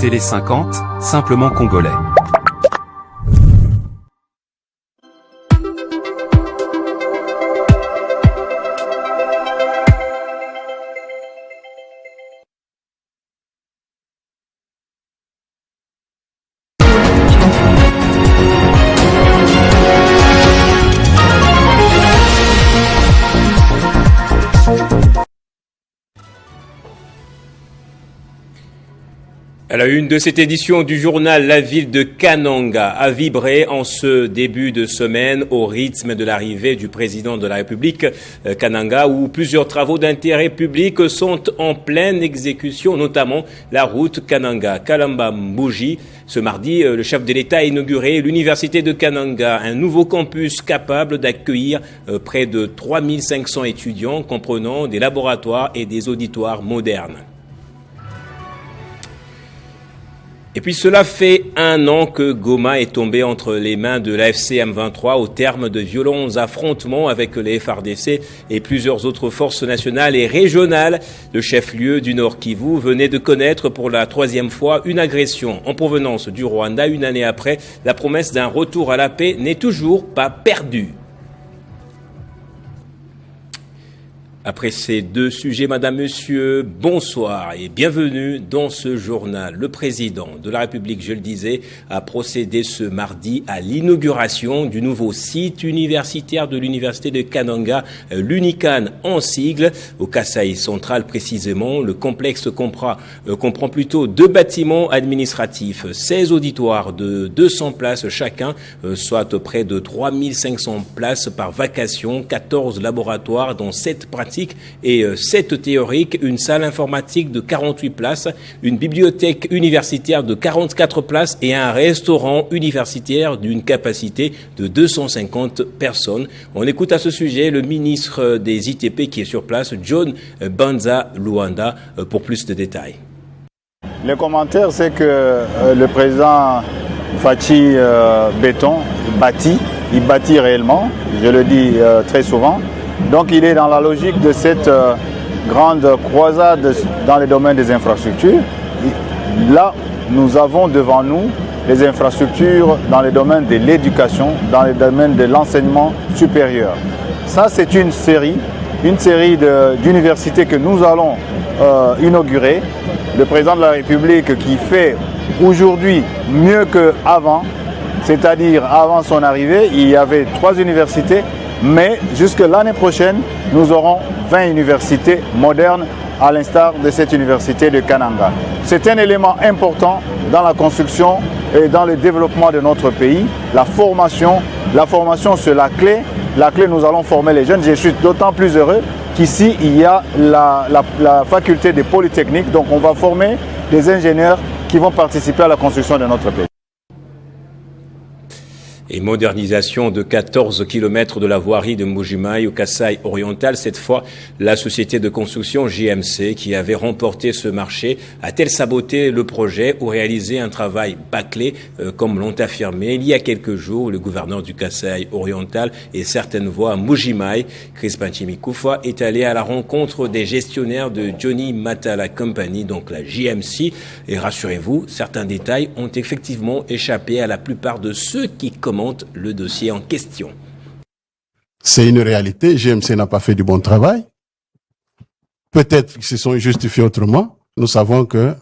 Télé 50, simplement congolais. À la une de cette édition du journal, la ville de Kananga a vibré en ce début de semaine au rythme de l'arrivée du président de la République, Kananga, où plusieurs travaux d'intérêt public sont en pleine exécution, notamment la route Kananga-Kalamba-Mbouji. Ce mardi, le chef de l'État a inauguré l'université de Kananga, un nouveau campus capable d'accueillir près de 3500 étudiants, comprenant des laboratoires et des auditoires modernes. Et puis cela fait 1 an que Goma est tombé entre les mains de l'AFC M23 au terme de violents affrontements avec les FARDC et plusieurs autres forces nationales et régionales. Le chef-lieu du Nord Kivu venait de connaître pour la 3e fois une agression en provenance du Rwanda 1 année après. La promesse d'un retour à la paix n'est toujours pas perdue. Après ces deux sujets, madame, monsieur, bonsoir et bienvenue dans ce journal. Le président de la République, je le disais, a procédé ce mardi à l'inauguration du nouveau site universitaire de l'université de Kananga, l'UNICAN en sigle, au Kasaï central précisément. Le complexe comprend plutôt 2 bâtiments administratifs, 16 auditoires de 200 places chacun, soit près de 3500 places par vacation, 14 laboratoires dont 7 pratiques et 7 théoriques, une salle informatique de 48 places, une bibliothèque universitaire de 44 places et un restaurant universitaire d'une capacité de 250 personnes. On écoute à ce sujet le ministre des ITP qui est sur place, John Banza Luanda, pour plus de détails. Le commentaire, c'est que le président Fachi Béton il bâtit réellement, je le dis très souvent. Donc il est dans la logique de cette grande croisade dans le domaine des infrastructures. Là, nous avons devant nous les infrastructures dans le domaine de l'éducation, dans le domaine de l'enseignement supérieur. Ça, c'est une série d'universités que nous allons inaugurer. Le président de la République qui fait aujourd'hui mieux qu'avant, c'est-à-dire avant son arrivée, il y avait 3 universités. Mais jusque l'année prochaine, nous aurons 20 universités modernes à l'instar de cette université de Kananga. C'est un élément important dans la construction et dans le développement de notre pays. La formation, c'est la clé. La clé, nous allons former les jeunes. Je suis d'autant plus heureux qu'ici, il y a la faculté de Polytechnique. Donc on va former des ingénieurs qui vont participer à la construction de notre pays. Et modernisation de 14 km de la voirie de Mbujimai au Kasaï oriental. Cette fois, la société de construction JMC qui avait remporté ce marché a-t-elle saboté le projet ou réalisé un travail bâclé, comme l'ont affirmé il y a quelques jours le gouverneur du Kasaï oriental et certaines voix à Mbujimai. Crispin Chimikoufa est allé à la rencontre des gestionnaires de Johnny Matala Company, donc la JMC. Et rassurez-vous, certains détails ont effectivement échappé à la plupart de ceux qui commentent le dossier en question. C'est une réalité. GMC n'a pas fait du bon travail. Peut-être qu'ils se sont justifiés autrement. Nous savons que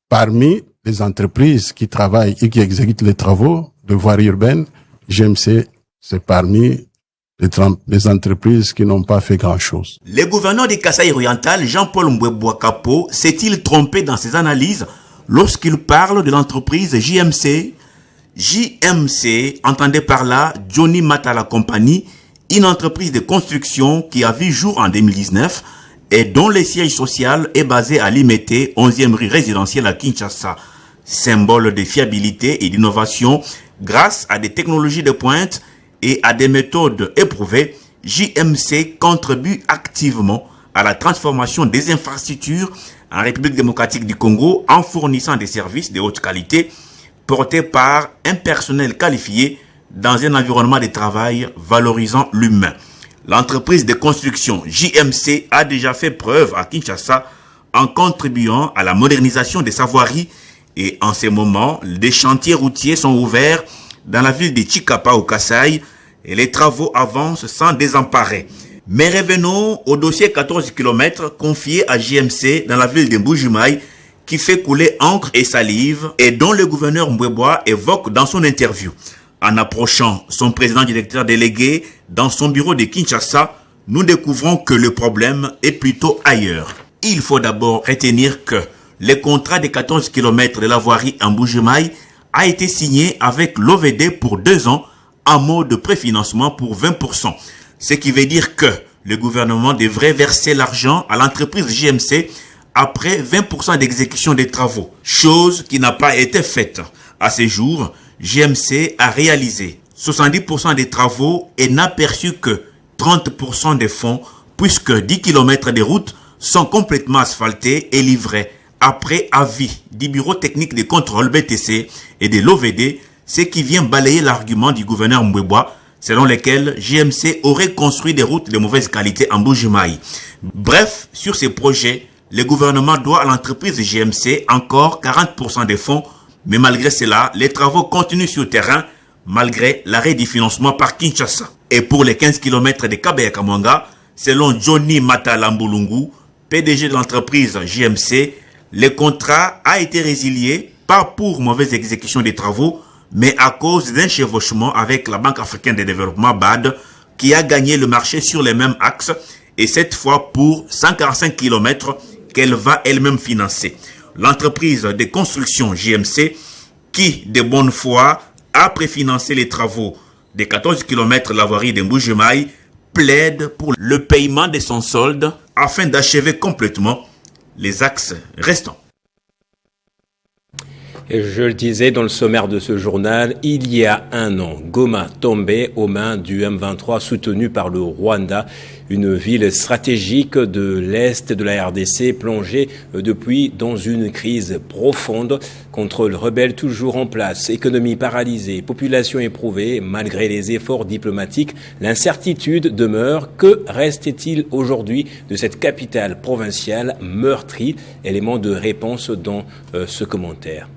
parmi les entreprises qui travaillent et qui exécutent les travaux de voirie urbaine, GMC, c'est parmi les entreprises qui n'ont pas fait grand-chose. Le gouverneur du Kasaï oriental, Jean-Paul Mboué-Bouakapo, s'est-il trompé dans ses analyses lorsqu'il parle de l'entreprise JMC? JMC entendait par là Johnny Matala Company, une entreprise de construction qui a vu jour en 2019 et dont le siège social est basé à Limete, 11e rue résidentielle à Kinshasa. Symbole de fiabilité et d'innovation grâce à des technologies de pointe et à des méthodes éprouvées, JMC contribue activement à la transformation des infrastructures en République démocratique du Congo en fournissant des services de haute qualité porté par un personnel qualifié dans un environnement de travail valorisant l'humain. L'entreprise de construction JMC a déjà fait preuve à Kinshasa en contribuant à la modernisation des sa voirie Et en ces moments, des chantiers routiers sont ouverts dans la ville de Chikapa au Kasaï et les travaux avancent sans désemparer. Mais revenons au dossier 14 km confié à JMC dans la ville de Mbuji-Mayi qui fait couler encre et salive et dont le gouverneur Mbwebwa évoque dans son interview. En approchant son président directeur délégué dans son bureau de Kinshasa, nous découvrons que le problème est plutôt ailleurs. Il faut d'abord retenir que le contrat de 14 km de la voirie en Mbuji-Mayi a été signé avec l'OVD pour 2 ans en mode de préfinancement pour 20%. Ce qui veut dire que le gouvernement devrait verser l'argent à l'entreprise JMC après 20% d'exécution des travaux, chose qui n'a pas été faite. À ce jour, JMC a réalisé 70% des travaux et n'a perçu que 30% des fonds puisque 10 km de routes sont complètement asphaltés et livrés après avis du bureau technique de contrôle BTC et de l'OVD, ce qui vient balayer l'argument du gouverneur Mbwebwa selon lequel JMC aurait construit des routes de mauvaise qualité en Mbuji-Mayi. Bref, sur ces projets, le gouvernement doit à l'entreprise JMC encore 40% des fonds, mais malgré cela, les travaux continuent sur le terrain malgré l'arrêt du financement par Kinshasa. Et pour les 15 km de Kabeya-Kamwanga, selon Johnny Matalambulungu, PDG de l'entreprise JMC, le contrat a été résilié pas pour mauvaise exécution des travaux, mais à cause d'un chevauchement avec la Banque africaine de développement BAD qui a gagné le marché sur les mêmes axes et cette fois pour 145 km qu'elle va elle-même financer. L'entreprise de construction JMC qui, de bonne foi, a préfinancé les travaux des 14 km de la voirie de Mbuji-Mayi plaide pour le paiement de son solde afin d'achever complètement les axes restants. Et je le disais dans le sommaire de ce journal, il y a 1 an, Goma tombait aux mains du M23 soutenu par le Rwanda, une ville stratégique de l'Est de la RDC plongée depuis dans une crise profonde. Contrôle rebelle toujours en place, économie paralysée, population éprouvée. Malgré les efforts diplomatiques, l'incertitude demeure. Que reste-t-il aujourd'hui de cette capitale provinciale meurtrie? Élément de réponse dans ce commentaire.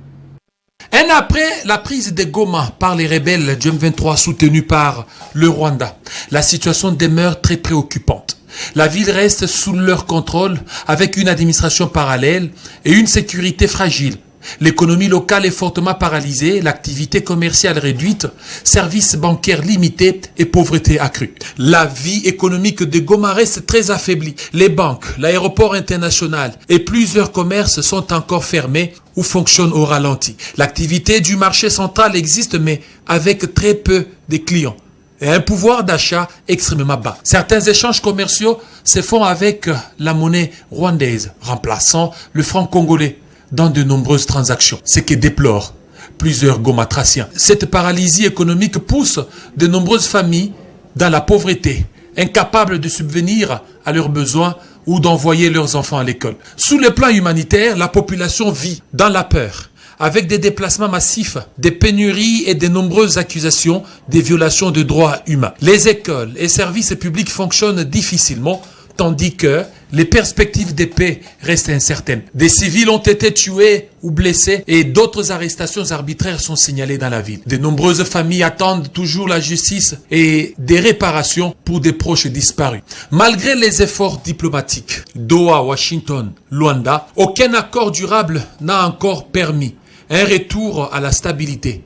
Un an après la prise de Goma par les rebelles du M23 soutenus par le Rwanda, la situation demeure très préoccupante. La ville reste sous leur contrôle avec une administration parallèle et une sécurité fragile. L'économie locale est fortement paralysée, l'activité commerciale réduite, services bancaires limités et pauvreté accrue. La vie économique de Goma reste très affaiblie. Les banques, l'aéroport international et plusieurs commerces sont encore fermés ou fonctionnent au ralenti. L'activité du marché central existe mais avec très peu de clients et un pouvoir d'achat extrêmement bas. Certains échanges commerciaux se font avec la monnaie rwandaise, remplaçant le franc congolais dans de nombreuses transactions, ce qui déplore plusieurs gomatraciens. Cette paralysie économique pousse de nombreuses familles dans la pauvreté, incapables de subvenir à leurs besoins ou d'envoyer leurs enfants à l'école. Sous le plan humanitaire, la population vit dans la peur, avec des déplacements massifs, des pénuries et de nombreuses accusations des violations de droits humains. Les écoles et services publics fonctionnent difficilement, tandis que les perspectives de paix restent incertaines. Des civils ont été tués ou blessés et d'autres arrestations arbitraires sont signalées dans la ville. De nombreuses familles attendent toujours la justice et des réparations pour des proches disparus. Malgré les efforts diplomatiques, Doha, Washington, Luanda, aucun accord durable n'a encore permis un retour à la stabilité.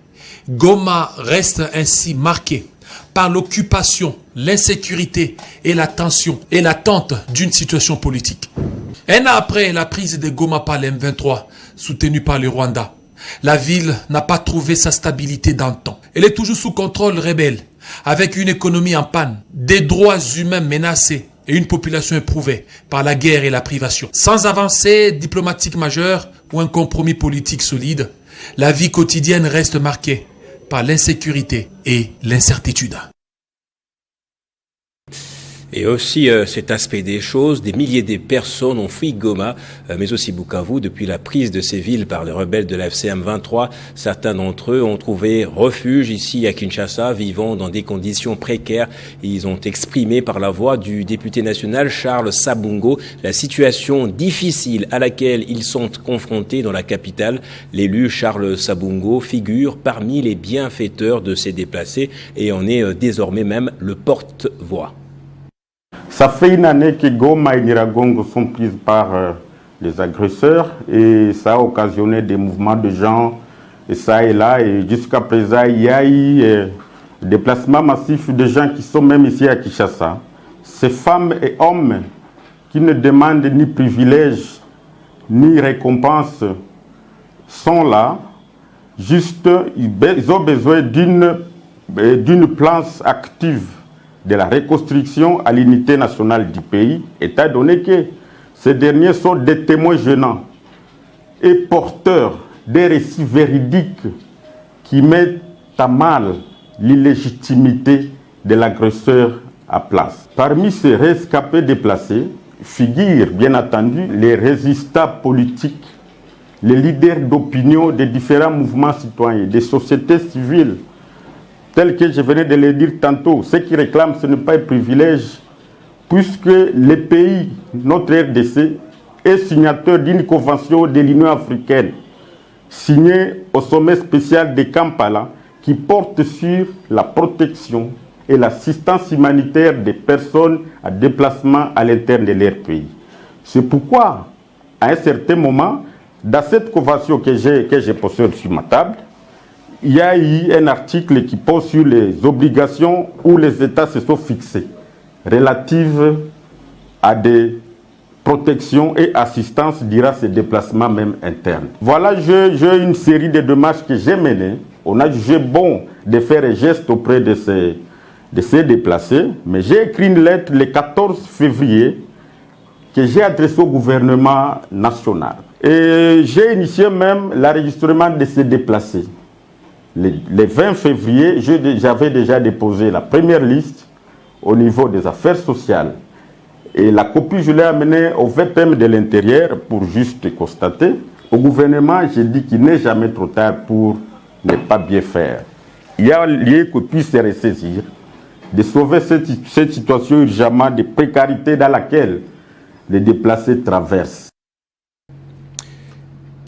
Goma reste ainsi marqué par l'occupation, l'insécurité et la tension et l'attente d'une situation politique. Un an après la prise de Goma par le M23, soutenu par le Rwanda, la ville n'a pas trouvé sa stabilité dans le temps. Elle est toujours sous contrôle rebelle, avec une économie en panne, des droits humains menacés et une population éprouvée par la guerre et la privation. Sans avancée diplomatique majeure ou un compromis politique solide, la vie quotidienne reste marquée par l'insécurité et l'incertitude. Et aussi cet aspect des choses, des milliers de personnes ont fui Goma, mais aussi Bukavu, depuis la prise de ces villes par les rebelles de la FCM 23. Certains d'entre eux ont trouvé refuge ici à Kinshasa, vivant dans des conditions précaires. Ils ont exprimé par la voix du député national Charles Sabungo la situation difficile à laquelle ils sont confrontés dans la capitale. L'élu Charles Sabungo figure parmi les bienfaiteurs de ces déplacés et en est désormais même le porte-voix. Ça fait une année que Goma et Nyiragongo sont prises par les agresseurs et ça a occasionné des mouvements de gens et ça et là. Et jusqu'à présent, il y a eu des déplacements massifs de gens qui sont même ici à Kinshasa. Ces femmes et hommes qui ne demandent ni privilèges ni récompenses sont là. Juste, ils ont besoin d'une place active de la reconstruction à l'unité nationale du pays, étant donné que ces derniers sont des témoins gênants et porteurs des récits véridiques qui mettent à mal l'illégitimité de l'agresseur à place. Parmi ces rescapés déplacés figurent bien entendu les résistants politiques, les leaders d'opinion des différents mouvements citoyens, des sociétés civiles, tel que je venais de le dire tantôt. Ce qui réclament, ce n'est pas un privilège, puisque le pays, notre RDC, est signateur d'une convention de l'Union africaine, signée au sommet spécial de Kampala, qui porte sur la protection et l'assistance humanitaire des personnes à déplacement à l'interne de leur pays. C'est pourquoi, à un certain moment, dans cette convention que je possède sur ma table, il y a eu un article qui pose sur les obligations où les États se sont fixés relatives à des protections et assistances durant ces déplacements même internes. Voilà, j'ai une série de démarches que j'ai menées. On a jugé bon de faire un geste auprès de ces déplacés, mais j'ai écrit une lettre le 14 février que j'ai adressée au gouvernement national. Et j'ai initié même l'enregistrement de ces déplacés. Le 20 février, j'avais déjà déposé la première liste au niveau des affaires sociales. Et la copie, je l'ai amenée au VPM de l'Intérieur pour juste constater. Au gouvernement, j'ai dit qu'il n'est jamais trop tard pour ne pas bien faire. Il y a lieu qu'on puisse se ressaisir, de sauver cette situation urgemment de précarité dans laquelle les déplacés traversent.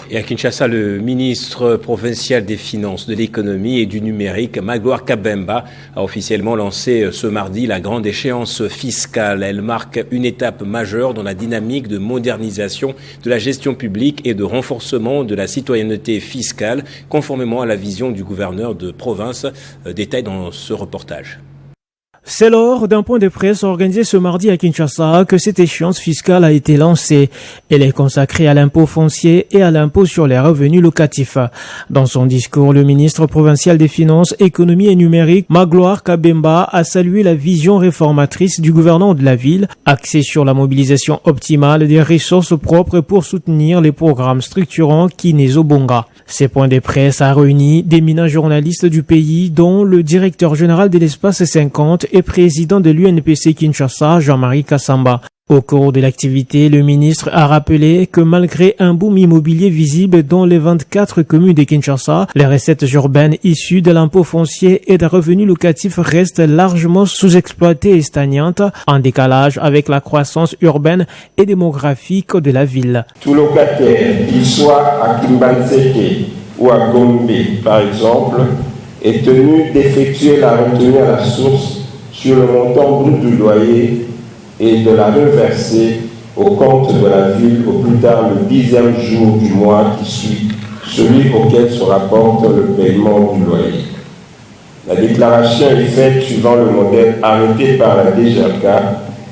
Et à Kinshasa, le ministre provincial des Finances, de l'Économie et du Numérique, Magloire Kabemba, a officiellement lancé ce mardi la grande échéance fiscale. Elle marque une étape majeure dans la dynamique de modernisation de la gestion publique et de renforcement de la citoyenneté fiscale, conformément à la vision du gouverneur de province. Détail dans ce reportage. C'est lors d'un point de presse organisé ce mardi à Kinshasa que cette échéance fiscale a été lancée. Elle est consacrée à l'impôt foncier et à l'impôt sur les revenus locatifs. Dans son discours, le ministre provincial des Finances, Économie et Numérique, Magloire Kabemba, a salué la vision réformatrice du gouvernement de la ville, axée sur la mobilisation optimale des ressources propres pour soutenir les programmes structurants Kinezo-Bonga. Ces points de presse a réuni d'éminents journalistes du pays, dont le directeur général de l'espace 50 et président de l'UNPC Kinshasa, Jean-Marie Kassamba. Au cours de l'activité, le ministre a rappelé que malgré un boom immobilier visible dans les 24 communes de Kinshasa, les recettes urbaines issues de l'impôt foncier et des revenus locatifs restent largement sous-exploitées et stagnantes, en décalage avec la croissance urbaine et démographique de la ville. Tout locataire, qu'il soit à Kimbanseke ou à Gombe, par exemple, est tenu d'effectuer la retenue à la source sur le montant brut du loyer et de la reverser au compte de la ville au plus tard le 10e jour du mois qui suit celui auquel se rapporte le paiement du loyer. La déclaration est faite suivant le modèle arrêté par la DGK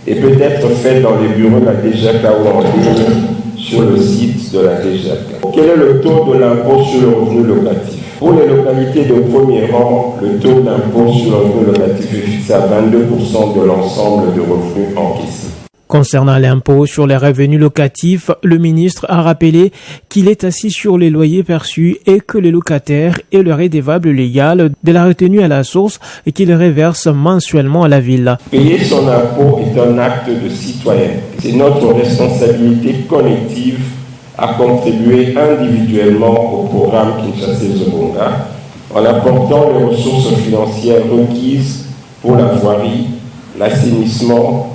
et peut être faite dans les bureaux de la DGK ou en ligne sur le site de la DGK. Quel est le taux de l'impôt sur le revenu locatif? Pour les localités de premier rang, le taux d'impôt sur le revenu locatif est fixé à 22% de l'ensemble des revenus encaissés. Concernant l'impôt sur les revenus locatifs, le ministre a rappelé qu'il est assis sur les loyers perçus et que les locataires est le redevable légal de la retenue à la source et qu'il reverse mensuellement à la ville. Payer son impôt est un acte de citoyen. C'est notre responsabilité collective à contribuer individuellement au programme Kinshasa-Zobonga en apportant les ressources financières requises pour la voirie, l'assainissement,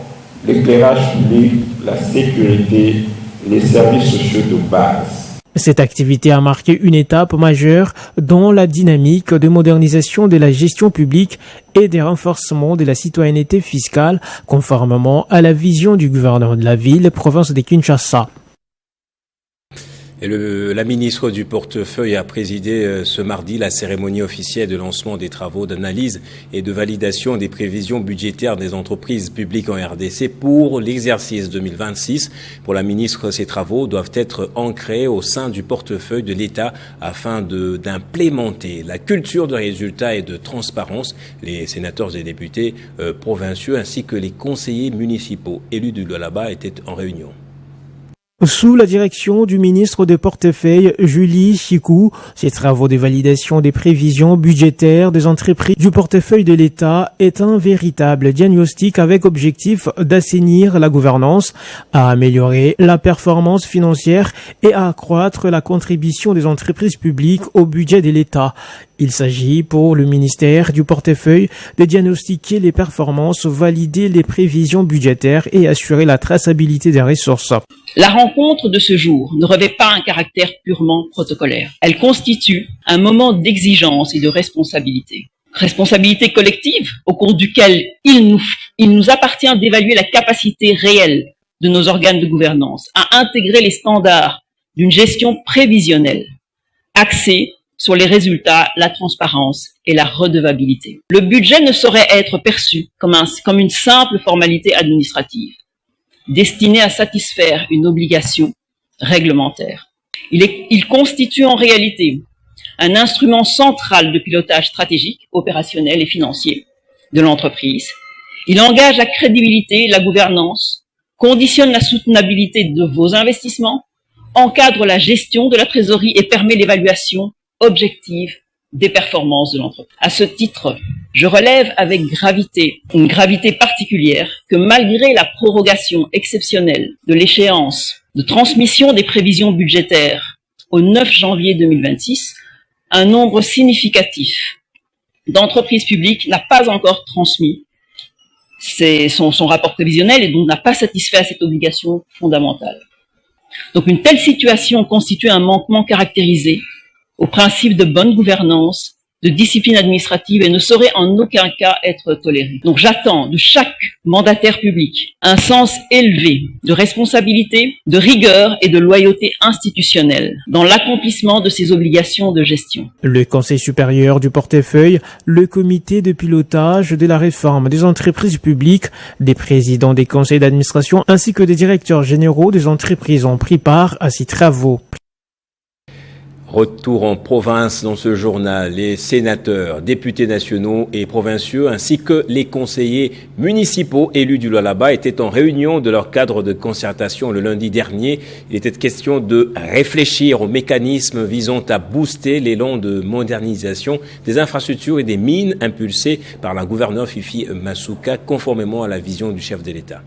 l'éclairage public, la sécurité, les services sociaux de base. Cette activité a marqué une étape majeure dans la dynamique de modernisation de la gestion publique et de renforcement de la citoyenneté fiscale, conformément à la vision du gouverneur de la ville, province de Kinshasa. Et la ministre du portefeuille a présidé ce mardi la cérémonie officielle de lancement des travaux d'analyse et de validation des prévisions budgétaires des entreprises publiques en RDC pour l'exercice 2026. Pour la ministre, ces travaux doivent être ancrés au sein du portefeuille de l'État afin d'implémenter la culture de résultats et de transparence. Les sénateurs et députés provinciaux ainsi que les conseillers municipaux élus du Lualaba étaient en réunion. Sous la direction du ministre de portefeuille Julie Chikou, ces travaux de validation des prévisions budgétaires des entreprises du portefeuille de l'État est un véritable diagnostic avec objectif d'assainir la gouvernance, à améliorer la performance financière et à accroître la contribution des entreprises publiques au budget de l'État. Il s'agit pour le ministère du portefeuille de diagnostiquer les performances, valider les prévisions budgétaires et assurer la traçabilité des ressources. La rencontre de ce jour ne revêt pas un caractère purement protocolaire. Elle constitue un moment d'exigence et de responsabilité. Responsabilité collective au cours duquel il nous appartient d'évaluer la capacité réelle de nos organes de gouvernance à intégrer les standards d'une gestion prévisionnelle, axée sur les résultats, la transparence et la redevabilité. Le budget ne saurait être perçu comme une simple formalité administrative, destinée à satisfaire une obligation réglementaire. Il constitue en réalité un instrument central de pilotage stratégique, opérationnel et financier de l'entreprise. Il engage la crédibilité, la gouvernance, conditionne la soutenabilité de vos investissements, encadre la gestion de la trésorerie et permet l'évaluation objective des performances de l'entreprise. À ce titre, je relève avec une gravité particulière, que malgré la prorogation exceptionnelle de l'échéance de transmission des prévisions budgétaires au 9 janvier 2026, un nombre significatif d'entreprises publiques n'a pas encore transmis son rapport prévisionnel et donc n'a pas satisfait à cette obligation fondamentale. Donc une telle situation constitue un manquement caractérisé au principe de bonne gouvernance, de discipline administrative et ne saurait en aucun cas être toléré. Donc j'attends de chaque mandataire public un sens élevé de responsabilité, de rigueur et de loyauté institutionnelle dans l'accomplissement de ses obligations de gestion. Le Conseil supérieur du portefeuille, le comité de pilotage de la réforme des entreprises publiques, des présidents des conseils d'administration ainsi que des directeurs généraux des entreprises ont pris part à ces travaux. Retour en province dans ce journal. Les sénateurs, députés nationaux et provinciaux ainsi que les conseillers municipaux élus du Lualaba étaient en réunion de leur cadre de concertation le lundi dernier. Il était question de réfléchir aux mécanismes visant à booster l'élan de modernisation des infrastructures et des mines impulsées par la gouverneure Fifi Masuka conformément à la vision du chef de l'État.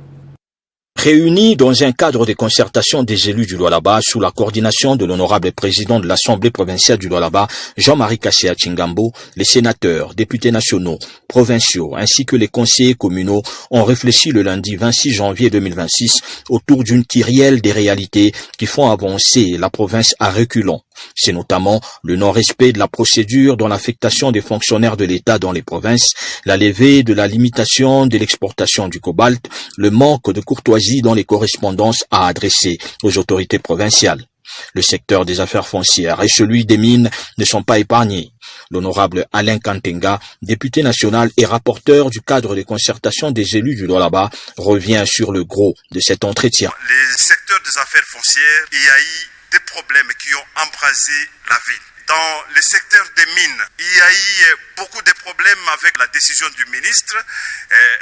Réunis dans un cadre de concertation des élus du Lualaba sous la coordination de l'honorable président de l'Assemblée provinciale du Lualaba, Jean-Marie Kasséa Tchingambo, les sénateurs, députés nationaux, provinciaux ainsi que les conseillers communaux ont réfléchi le lundi 26 janvier 2026 autour d'une kyrielle des réalités qui font avancer la province à reculons. C'est notamment le non-respect de la procédure dans l'affectation des fonctionnaires de l'État dans les provinces, la levée de la limitation de l'exportation du cobalt, le manque de courtoisie dans les correspondances à adresser aux autorités provinciales. Le secteur des affaires foncières et celui des mines ne sont pas épargnés. L'honorable Alain Kantenga, député national et rapporteur du cadre de concertation des élus du Lualaba, revient sur le gros de cet entretien. Les secteurs des affaires foncières, il y a eu des problèmes qui ont embrasé la ville. Dans le secteur des mines, il y a eu beaucoup de problèmes avec la décision du ministre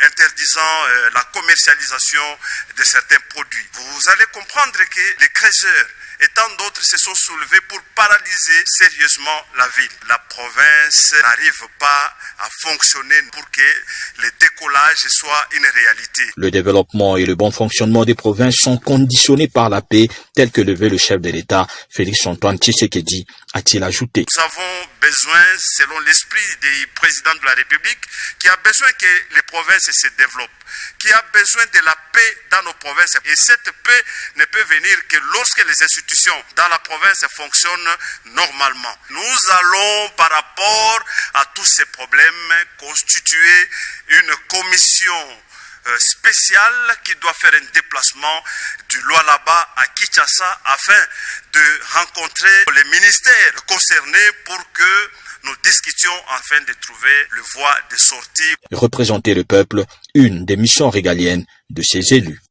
interdisant la commercialisation de certains produits. Vous allez comprendre que les créateurs et tant d'autres se sont soulevés pour paralyser sérieusement la ville. La province n'arrive pas à fonctionner pour que le décollage soit une réalité. Le développement et le bon fonctionnement des provinces sont conditionnés par la paix, tel que le veut le chef de l'État, Félix-Antoine Tshisekedi, a-t-il ajouté. Nous avons besoin, selon l'esprit du président de la République, qui a besoin que les provinces se développent, qui a besoin de la paix dans nos provinces. Et cette paix ne peut venir que lorsque les institutions dans la province fonctionnent normalement. Nous allons, par rapport à tous ces problèmes, constituer une commission spéciale qui doit faire un déplacement du Lualaba à Kinshasa afin de rencontrer les ministères concernés pour que nous discutions afin de trouver le voie de sortie. Représenter le peuple, une des missions régaliennes de ses élus.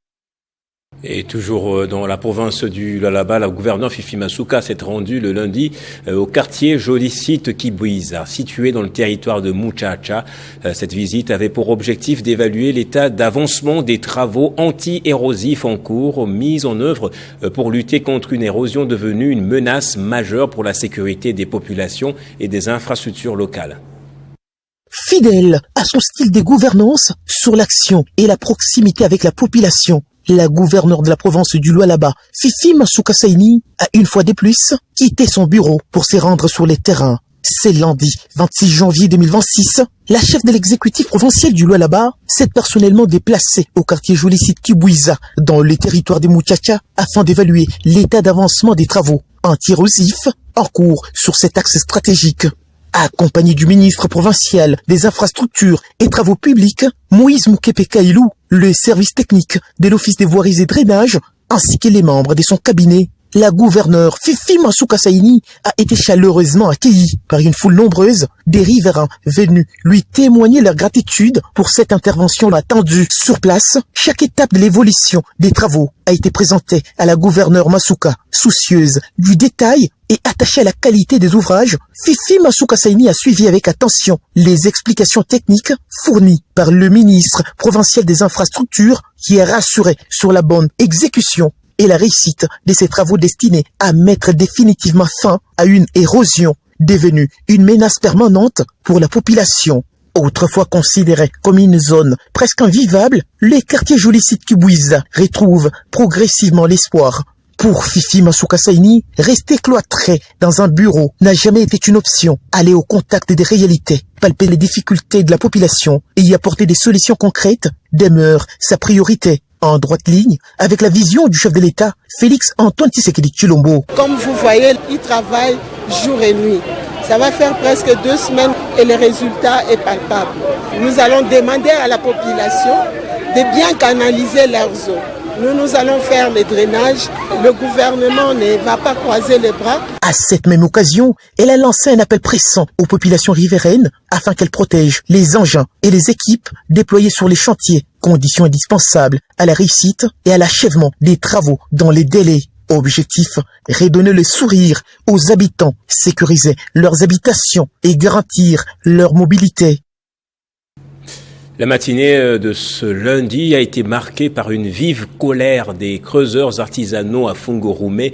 Et toujours dans la province du Lualaba, la gouverneure Fifi Masuka s'est rendue le lundi au quartier Jolicite Kibwiza, situé dans le territoire de Muchacha. Cette visite avait pour objectif d'évaluer l'état d'avancement des travaux anti-érosifs en cours, mis en œuvre pour lutter contre une érosion devenue une menace majeure pour la sécurité des populations et des infrastructures locales. Fidèle à son style de gouvernance sur l'action et la proximité avec la population, la gouverneure de la province du Lualaba, Fifi Masuka Saini, a une fois de plus quitté son bureau pour se rendre sur les terrains. C'est lundi 26 janvier 2026, la chef de l'exécutif provincial du Lualaba s'est personnellement déplacée au quartier Jolicite Kibwiza, dans le territoire de Muchacha, afin d'évaluer l'état d'avancement des travaux anti-érosifs en cours sur cet axe stratégique. Accompagné du ministre provincial des infrastructures et travaux publics, Moïse Mukepe Kailou, le service technique de l'office des voiries et drainage, ainsi que les membres de son cabinet, la gouverneure Fifi Masuka Saini a été chaleureusement accueillie par une foule nombreuse des riverains venus lui témoigner leur gratitude pour cette intervention attendue. Sur place, chaque étape de l'évolution des travaux a été présentée à la gouverneure Masuka, soucieuse du détail et attachée à la qualité des ouvrages. Fifi Masuka Saini a suivi avec attention les explications techniques fournies par le ministre provincial des infrastructures qui est rassuré sur la bonne exécution et la réussite de ces travaux destinés à mettre définitivement fin à une érosion devenue une menace permanente pour la population. Autrefois considéré comme une zone presque invivable, les quartiers Jolicite Kibwiza retrouvent progressivement l'espoir. Pour Fifi Masuka Saini, rester cloîtré dans un bureau n'a jamais été une option. Aller au contact des réalités, palper les difficultés de la population et y apporter des solutions concrètes demeure sa priorité. En droite ligne avec la vision du chef de l'État, Félix-Antoine Tshisekedi Tshilombo. Comme vous voyez, il travaille jour et nuit. Ça va faire presque 2 semaines et le résultat est palpable. Nous allons demander à la population de bien canaliser leurs eaux. Nous allons faire les drainages. Le gouvernement ne va pas croiser les bras. À cette même occasion, elle a lancé un appel pressant aux populations riveraines afin qu'elles protègent les engins et les équipes déployées sur les chantiers, condition indispensable à la réussite et à l'achèvement des travaux dans les délais. Objectif, redonner le sourire aux habitants, sécuriser leurs habitations et garantir leur mobilité. La matinée de ce lundi a été marquée par une vive colère des creuseurs artisanaux à Fungurume.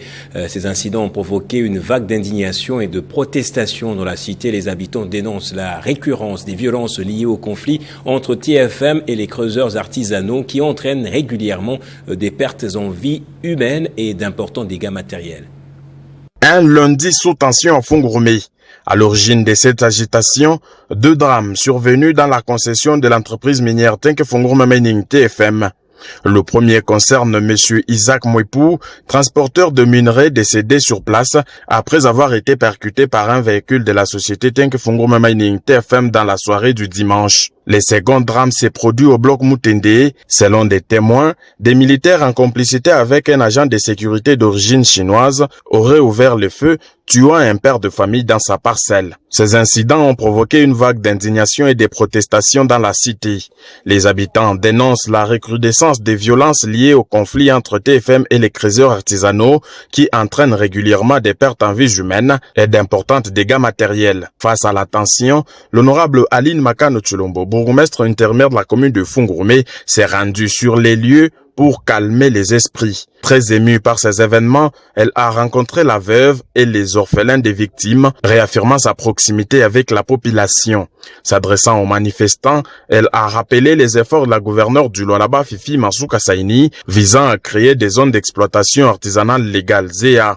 Ces incidents ont provoqué une vague d'indignation et de protestation dans la cité. Les habitants dénoncent la récurrence des violences liées au conflit entre TFM et les creuseurs artisanaux qui entraînent régulièrement des pertes en vie humaine et d'importants dégâts matériels. Un lundi sous tension à Fungurume. À l'origine de cette agitation, 2 drames survenus dans la concession de l'entreprise minière Tenke Fungurume Mining TFM. Le premier concerne M. Isaac Mouipou, transporteur de minerais décédé sur place après avoir été percuté par un véhicule de la société Tenke Fungurume Mining TFM dans la soirée du dimanche. Le second drame s'est produit au bloc Mutende. Selon des témoins, des militaires en complicité avec un agent de sécurité d'origine chinoise auraient ouvert le feu, tuant un père de famille dans sa parcelle. Ces incidents ont provoqué une vague d'indignation et de protestations dans la cité. Les habitants dénoncent la recrudescence des violences liées au conflit entre TFM et les creuseurs artisanaux qui entraînent régulièrement des pertes en vies humaines et d'importantes dégâts matériels. Face à la tension, l'honorable Aline Makano Tshilombo, bourgmestre intérimaire de la commune de Fungurume, s'est rendu sur les lieux pour calmer les esprits. Très émue par ces événements, elle a rencontré la veuve et les orphelins des victimes, réaffirmant sa proximité avec la population. S'adressant aux manifestants, elle a rappelé les efforts de la gouverneure du Lualaba, Fifi Masuka Saini, visant à créer des zones d'exploitation artisanale légales (ZEA).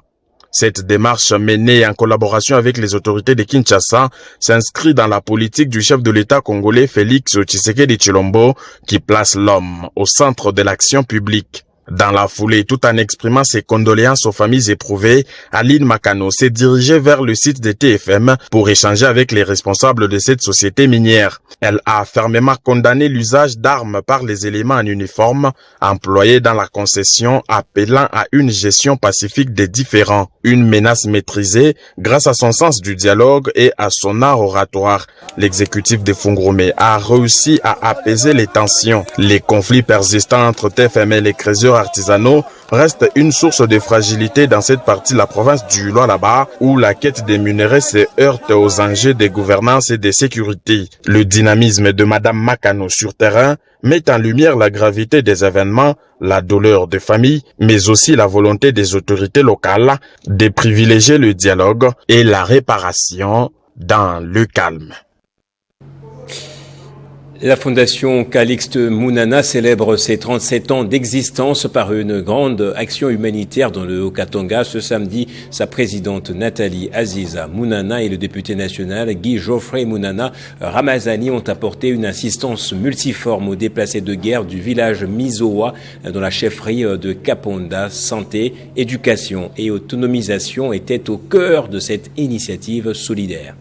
Cette démarche menée en collaboration avec les autorités de Kinshasa s'inscrit dans la politique du chef de l'État congolais Félix Tshisekedi Tshilombo qui place l'homme au centre de l'action publique. Dans la foulée, tout en exprimant ses condoléances aux familles éprouvées, Aline Makano s'est dirigée vers le site de TFM pour échanger avec les responsables de cette société minière. Elle a fermement condamné l'usage d'armes par les éléments en uniforme employés dans la concession, appelant à une gestion pacifique des différends. Une menace maîtrisée grâce à son sens du dialogue et à son art oratoire. L'exécutif de Fungurume a réussi à apaiser les tensions. Les conflits persistants entre TFM et les creuseurs artisanaux reste une source de fragilité dans cette partie de la province du Lualaba où la quête des minerais se heurte aux enjeux de gouvernance et de sécurité. Le dynamisme de Madame Makano sur terrain met en lumière la gravité des événements, la douleur des familles, mais aussi la volonté des autorités locales de privilégier le dialogue et la réparation dans le calme. La Fondation Calixte Mounana célèbre ses 37 ans d'existence par une grande action humanitaire dans le Haut-Katanga. Ce samedi, sa présidente Nathalie Aziza Mounana et le député national Guy Geoffrey Mounana Ramazani ont apporté une assistance multiforme aux déplacés de guerre du village Mizoa dans la chefferie de Kaponda. Santé, éducation et autonomisation étaient au cœur de cette initiative solidaire.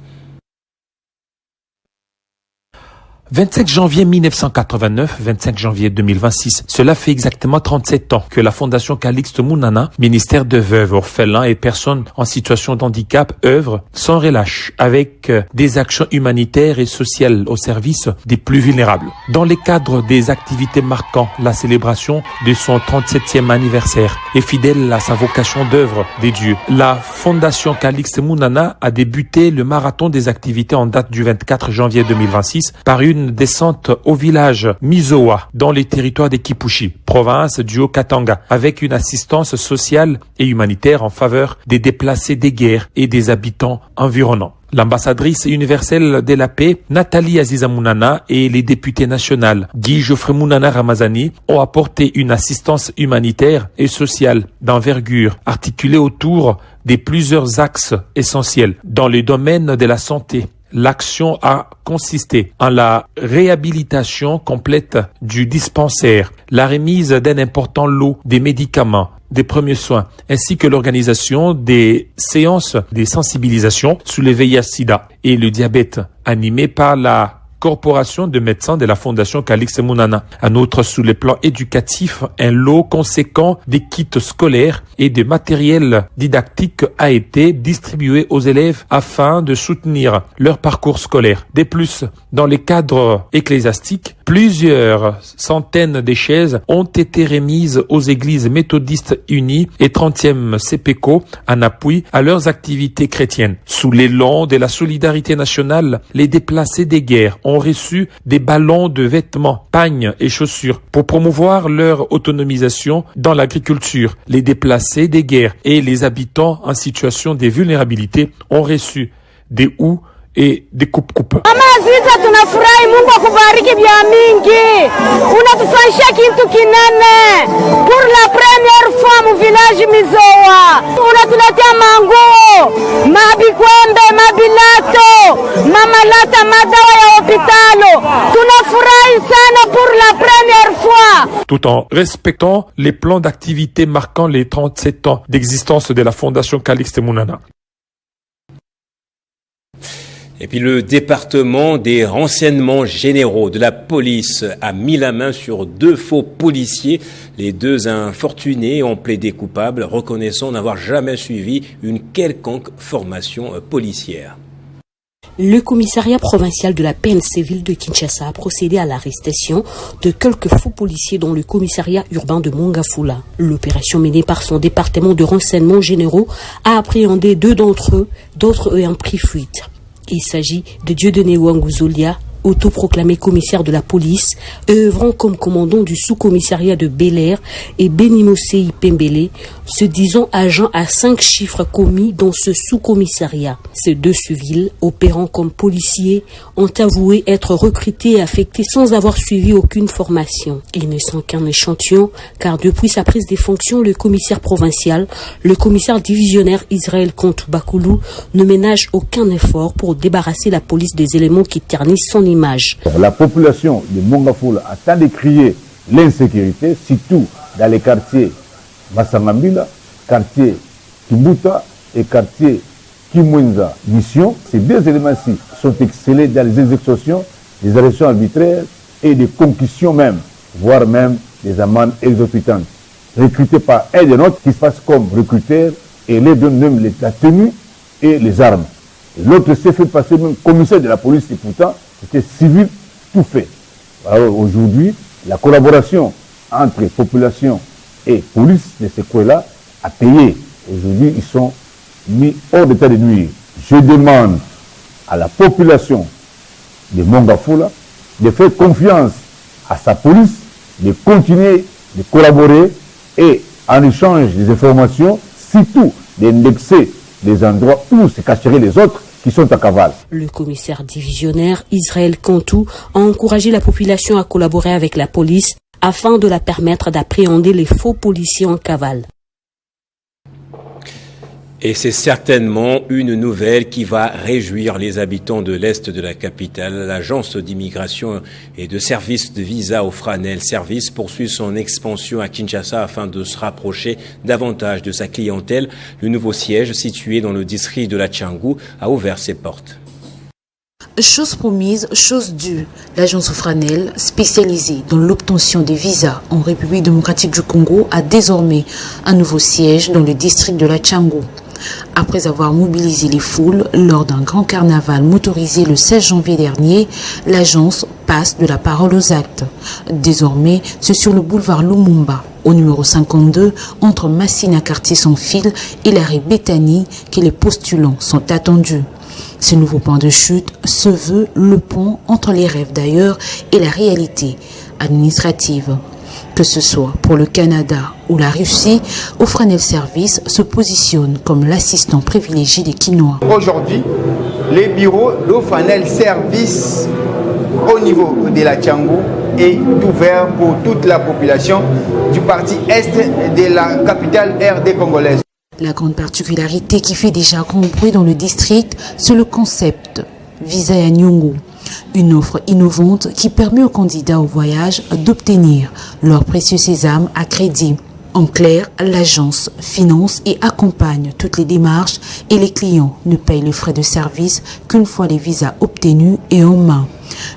25 janvier 1989, 25 janvier 2026. Cela fait exactement 37 ans que la Fondation Calixte Mounana, ministère de veuves, orphelins et personnes en situation de handicap, œuvre sans relâche avec des actions humanitaires et sociales au service des plus vulnérables. Dans le cadre des activités marquant la célébration de son 37e anniversaire et fidèle à sa vocation d'œuvre des dieux, la Fondation Calixte Mounana a débuté le marathon des activités en date du 24 janvier 2026 par une descente au village Mizoa dans les territoires des Kipushi, province du Haut-Katanga, avec une assistance sociale et humanitaire en faveur des déplacés des guerres et des habitants environnants. L'ambassadrice universelle de la paix, Nathalie Aziza Mounana, et les députés nationaux, Guy Geoffrey Mounana Ramazani, ont apporté une assistance humanitaire et sociale d'envergure, articulée autour des plusieurs axes essentiels dans le domaine de la santé. L'action a consisté en la réhabilitation complète du dispensaire, la remise d'un important lot des médicaments, des premiers soins, ainsi que l'organisation des séances de sensibilisation sur le VIH/SIDA et le diabète, animées par la Corporation de médecins de la Fondation Calixte Mounana. En outre, sous le plan éducatif, un lot conséquent de kits scolaires et de matériel didactique a été distribué aux élèves afin de soutenir leur parcours scolaire. De plus, dans les cadres ecclésiastiques, plusieurs centaines de chaises ont été remises aux églises méthodistes unies et 30e CPECO en appui à leurs activités chrétiennes. Sous l'élan de la solidarité nationale, les déplacés des guerres ont reçu des ballons de vêtements, pagnes et chaussures pour promouvoir leur autonomisation dans l'agriculture. Les déplacés des guerres et les habitants en situation de vulnérabilité ont reçu des houes et des coupes-coupes. Mama Aziza, tunafurahi, Mungu akubariki bya mingi. Unatufanyisha kitu kinene. Pour la première fois mu village Mizoa. Unatuletea manguo, mabikwembe, mabilato, mamalata, madawa ya hopitalo. Tunafurahi sana pour la première fois. Tout en respectant les plans d'activité marquant les 37 ans d'existence de la Fondation Calixte Mounana. Et puis le département des renseignements généraux de la police a mis la main sur 2 faux policiers. Les 2 infortunés ont plaidé coupables, reconnaissant n'avoir jamais suivi une quelconque formation policière. Le commissariat provincial de la PNC ville de Kinshasa a procédé à l'arrestation de quelques faux policiers dans le commissariat urbain de Mongafula. L'opération menée par son département de renseignements généraux a appréhendé 2 d'entre eux, d'autres ayant pris fuite. Il s'agit de Dieudonné Wanguzolia, autoproclamé commissaire de la police, œuvrant comme commandant du sous-commissariat de Bel-Air, et Benimosei Pembele, se disant agent à 5 chiffres commis dans ce sous-commissariat. Ces 2 civils, opérant comme policiers, ont avoué être recrutés et affectés sans avoir suivi aucune formation. Ils ne sont qu'un échantillon, car depuis sa prise des fonctions, le commissaire provincial, le commissaire divisionnaire Israël Kontou Bakoulou, ne ménage aucun effort pour débarrasser la police des éléments qui ternissent son image. La population de Mongafula a tant décrié l'insécurité, surtout dans les quartiers Massangambila, quartier Kimbuta et quartier Kimwenza Mission. Ces 2 éléments-ci sont excellés dans les exécutions, des arrestations arbitraires et des concussions même, voire même des amendes exorbitantes. Recrutés par un des nôtres qui se passe comme recruteur et les donne même la tenue et les armes. L'autre s'est fait passer même commissaire de la police et pourtant c'était civil tout fait. Alors aujourd'hui, la collaboration entre population et police de ces coins-là a payé. Aujourd'hui, ils sont mis hors d'état de nuire. Je demande à la population de Mongafula de faire confiance à sa police, de continuer de collaborer et en échange des informations, surtout d'indexer les endroits où se cacheraient les autres qui sont à cavale. Le commissaire divisionnaire Israël Kontou a encouragé la population à collaborer avec la police afin de la permettre d'appréhender les faux policiers en cavale. Et c'est certainement une nouvelle qui va réjouir les habitants de l'Est de la capitale. L'agence d'immigration et de services de visa au Franel Service poursuit son expansion à Kinshasa afin de se rapprocher davantage de sa clientèle. Le nouveau siège, situé dans le district de la Tchangou, a ouvert ses portes. Chose promise, chose due. L'agence Franel, spécialisée dans l'obtention des visas en République démocratique du Congo, a désormais un nouveau siège dans le district de la Tchangou. Après avoir mobilisé les foules lors d'un grand carnaval motorisé le 16 janvier dernier, l'agence passe de la parole aux actes. Désormais, c'est sur le boulevard Lumumba, au numéro 52, entre Massina quartier sans fil et l'arrêt Béthanie, que les postulants sont attendus. Ce nouveau point de chute se veut le pont entre les rêves d'ailleurs et la réalité administrative. Que ce soit pour le Canada ou la Russie, Ofranel Service se positionne comme l'assistant privilégié des Quinois. Aujourd'hui, les bureaux d'Ofranel Service au niveau de la Tchangou est ouvert pour toute la population du parti Est de la capitale RD congolaise. La grande particularité qui fait déjà grand bruit dans le district, c'est le concept Visa ya Nyongo. Une offre innovante qui permet aux candidats au voyage d'obtenir leur précieux sésame à crédit. En clair, l'agence finance et accompagne toutes les démarches et les clients ne payent les frais de service qu'une fois les visas obtenus et en main.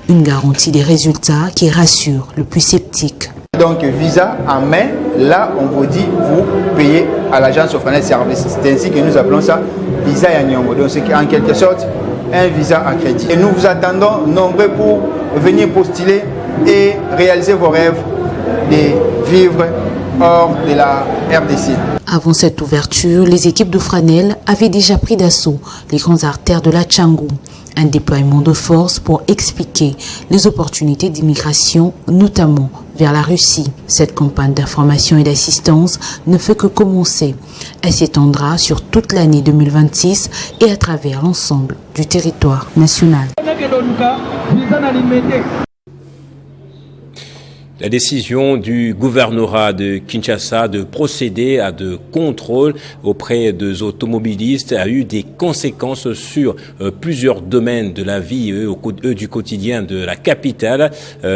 Une garantie des résultats qui rassure le plus sceptique. Donc visa en main, là on vous dit vous payez à l'agence Ofranel Service. C'est ainsi que nous appelons ça Visa ya Nyongo. Donc c'est en quelque sorte un visa à crédit. Et nous vous attendons nombreux pour venir postuler et réaliser vos rêves de vivre hors de la RDC. Avant cette ouverture, les équipes de Franel avaient déjà pris d'assaut les grandes artères de la Tchangou. Un déploiement de force pour expliquer les opportunités d'immigration, notamment vers la Russie. Cette campagne d'information et d'assistance ne fait que commencer. Elle s'étendra sur toute l'année 2026 et à travers l'ensemble du territoire national. La décision du gouvernorat de Kinshasa de procéder à de contrôles auprès des automobilistes a eu des conséquences sur plusieurs domaines de la vie du quotidien de la capitale.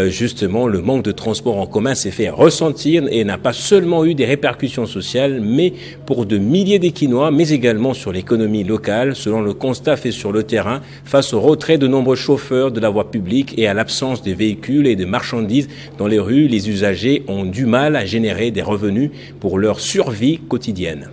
Justement, le manque de transport en commun s'est fait ressentir et n'a pas seulement eu des répercussions sociales, mais pour de milliers d'Équinois, mais également sur l'économie locale, selon le constat fait sur le terrain, face au retrait de nombreux chauffeurs de la voie publique et à l'absence de véhicules et de marchandises dans les rues. Les usagers ont du mal à générer des revenus pour leur survie quotidienne.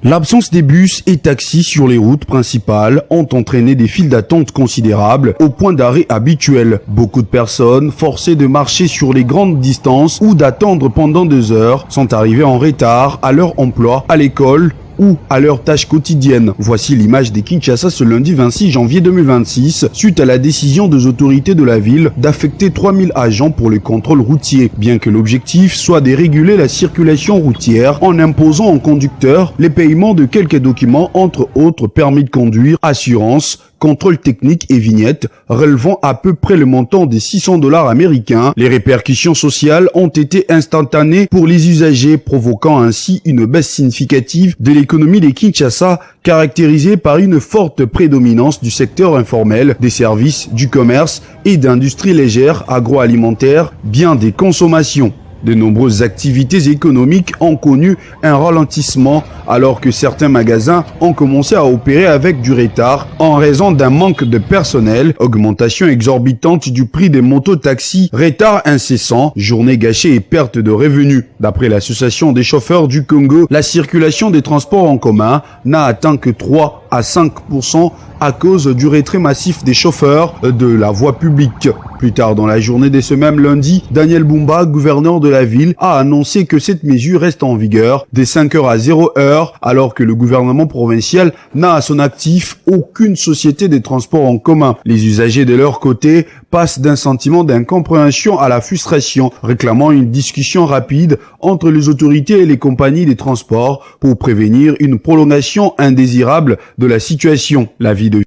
L'absence des bus et taxis sur les routes principales ont entraîné des files d'attente considérables au point d'arrêt habituel. Beaucoup de personnes, forcées de marcher sur les grandes distances ou d'attendre pendant 2 heures, sont arrivées en retard à leur emploi, à l'école ou à leurs tâches quotidiennes. Voici l'image des Kinshasa ce lundi 26 janvier 2026, suite à la décision des autorités de la ville d'affecter 3000 agents pour le contrôle routier. Bien que l'objectif soit de réguler la circulation routière en imposant aux conducteurs les paiements de quelques documents, entre autres permis de conduire, assurance, contrôle technique et vignettes, relevant à peu près le montant des $600 américains. Les répercussions sociales ont été instantanées pour les usagers, provoquant ainsi une baisse significative de l'économie de Kinshasa, caractérisée par une forte prédominance du secteur informel, des services, du commerce et d'industries légères, agroalimentaires, biens des consommations. De nombreuses activités économiques ont connu un ralentissement alors que certains magasins ont commencé à opérer avec du retard en raison d'un manque de personnel, augmentation exorbitante du prix des mototaxis, retard incessant, journées gâchées et perte de revenus. D'après l'association des chauffeurs du Congo, la circulation des transports en commun n'a atteint que 3 à 5% à cause du retrait massif des chauffeurs de la voie publique. Plus tard dans la journée de ce même lundi, Daniel Bumba, gouverneur de la ville, a annoncé que cette mesure reste en vigueur de 5h à 0h, alors que le gouvernement provincial n'a à son actif aucune société de transport en commun. Les usagers de leur côté passent d'un sentiment d'incompréhension à la frustration, réclamant une discussion rapide entre les autorités et les compagnies des transports pour prévenir une prolongation indésirable de la situation. La vie de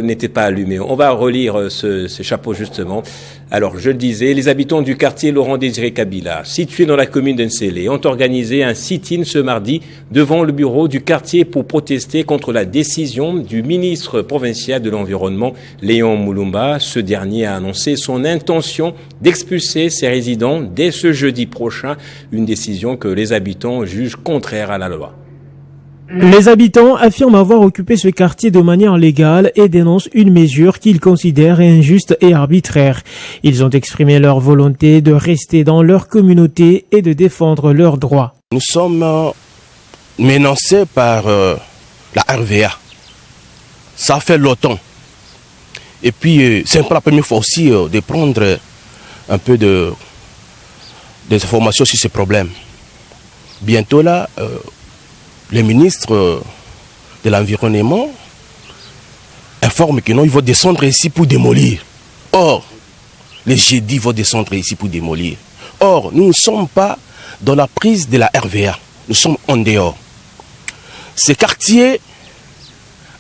n'était pas allumé. On va relire ce chapeau justement. Alors, je le disais, les habitants du quartier Laurent-Désiré Kabila, situé dans la commune d'Nsélé, ont organisé un sit-in ce mardi devant le bureau du quartier pour protester contre la décision du ministre provincial de l'Environnement, Léon Moulumba. Ce dernier a annoncé son intention d'expulser ses résidents dès ce jeudi prochain, une décision que les habitants jugent contraire à la loi. Les habitants affirment avoir occupé ce quartier de manière légale et dénoncent une mesure qu'ils considèrent injuste et arbitraire. Ils ont exprimé leur volonté de rester dans leur communauté et de défendre leurs droits. Nous sommes menacés par la RVA. Ça fait longtemps. Et puis, c'est pas la première fois aussi de prendre un peu des informations sur ces problèmes. Bientôt là, le ministre de l'Environnement informe que non, ils vont descendre ici pour démolir. Or, les jeudis vont descendre ici pour démolir. Or, nous ne sommes pas dans la prise de la RVA. Nous sommes en dehors. Ce quartier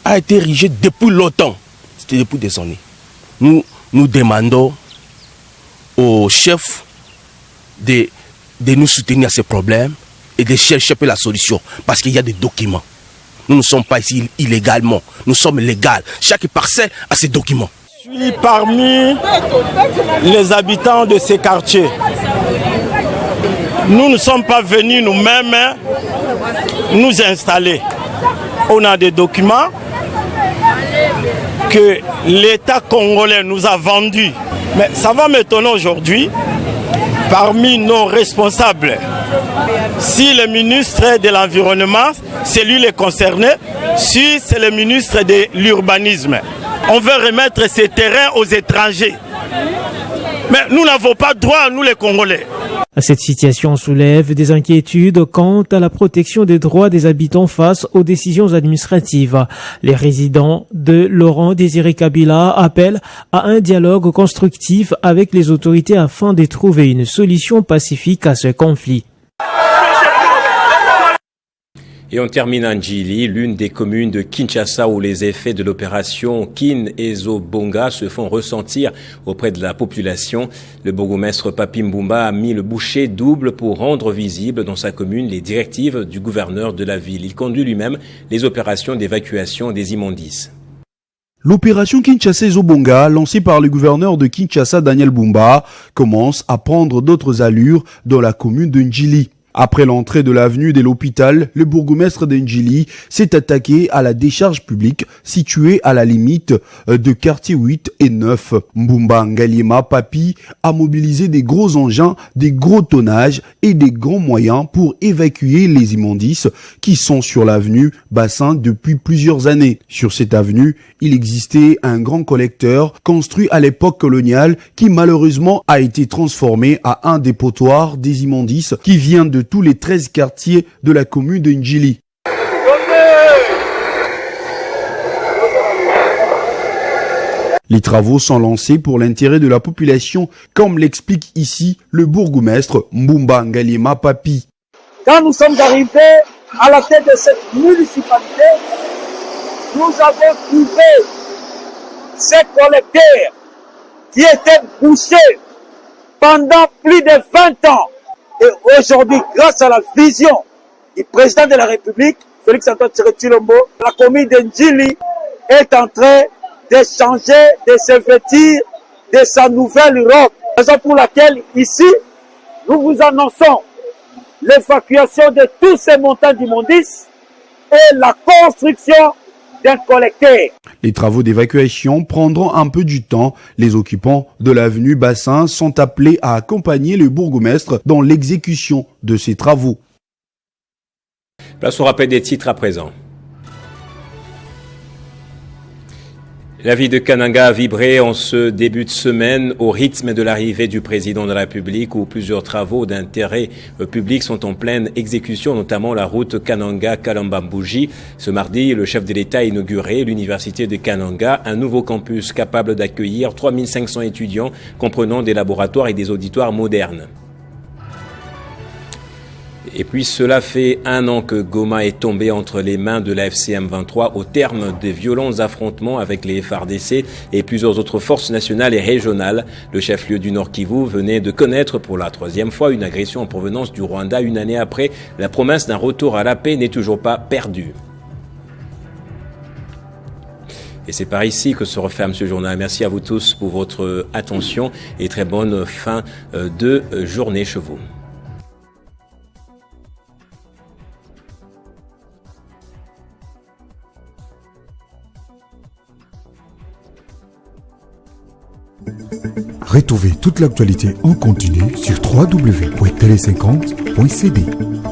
a été érigé depuis longtemps. C'était depuis des années. Nous demandons au chef de nous soutenir à ces problèmes et de chercher un peu la solution, parce qu'il y a des documents. Nous ne sommes pas ici illégalement, nous sommes légaux. Chaque parcelle a ses documents. Je suis parmi les habitants de ces quartiers. Nous ne sommes pas venus nous-mêmes nous installer. On a des documents que l'État congolais nous a vendus. Mais ça va m'étonner aujourd'hui, parmi nos responsables, si le ministre de l'Environnement, c'est lui le concerné, si c'est le ministre de l'Urbanisme, on veut remettre ces terrains aux étrangers. Mais nous n'avons pas droit, nous les Congolais. Cette situation soulève des inquiétudes quant à la protection des droits des habitants face aux décisions administratives. Les résidents de Laurent Désiré Kabila appellent à un dialogue constructif avec les autorités afin de trouver une solution pacifique à ce conflit. Et on termine en Djili, l'une des communes de Kinshasa où les effets de l'opération Kin Ezobonga se font ressentir auprès de la population. Le bourgmestre Papi Mbumba a mis le boucher double pour rendre visible dans sa commune les directives du gouverneur de la ville. Il conduit lui-même les opérations d'évacuation des immondices. L'opération Kinshasa Ezobonga, lancée par le gouverneur de Kinshasa Daniel Bumba, commence à prendre d'autres allures dans la commune de Ndjili. Après l'entrée de l'avenue de l'hôpital, le bourgmestre de Ndjili s'est attaqué à la décharge publique située à la limite de quartier 8 et 9. Mbumba Ngaliema Papi a mobilisé des gros engins, des gros tonnages et des grands moyens pour évacuer les immondices qui sont sur l'avenue Bassin depuis plusieurs années. Sur cette avenue, il existait un grand collecteur construit à l'époque coloniale qui malheureusement a été transformé à un dépotoir des immondices qui vient de tous les 13 quartiers de la commune de Ndjili. Les travaux sont lancés pour l'intérêt de la population, comme l'explique ici le bourgmestre Mbumba Ngaliema Papi. Quand nous sommes arrivés à la tête de cette municipalité, nous avons trouvé ces collecteurs qui étaient bouchés pendant plus de 20 ans. Et aujourd'hui, grâce à la vision du président de la République, Félix-Antoine Tshisekedi, la commune de Ndjili est en train de changer, de se vêtir de sa nouvelle robe. Raison pour laquelle ici, nous vous annonçons l'évacuation de tous ces montants d'immondices et la construction d'un collecteur. Les travaux d'évacuation prendront un peu du temps. Les occupants de l'avenue Bassin sont appelés à accompagner le bourgmestre dans l'exécution de ces travaux. Place au rappel des titres à présent. La ville de Kananga a vibré en ce début de semaine au rythme de l'arrivée du président de la République où plusieurs travaux d'intérêt public sont en pleine exécution, notamment la route Kananga-Kalambambouji. Ce mardi, le chef de l'État a inauguré l'université de Kananga, un nouveau campus capable d'accueillir 3500 étudiants comprenant des laboratoires et des auditoires modernes. Et puis cela fait un an que Goma est tombé entre les mains de la FCM 23 au terme des violents affrontements avec les FARDC et plusieurs autres forces nationales et régionales. Le chef-lieu du Nord Kivu venait de connaître pour la troisième fois une agression en provenance du Rwanda une année après. La promesse d'un retour à la paix n'est toujours pas perdue. Et c'est par ici que se referme ce journal. Merci à vous tous pour votre attention et très bonne fin de journée chez vous. Retrouvez toute l'actualité en continu sur www.tele50.cd.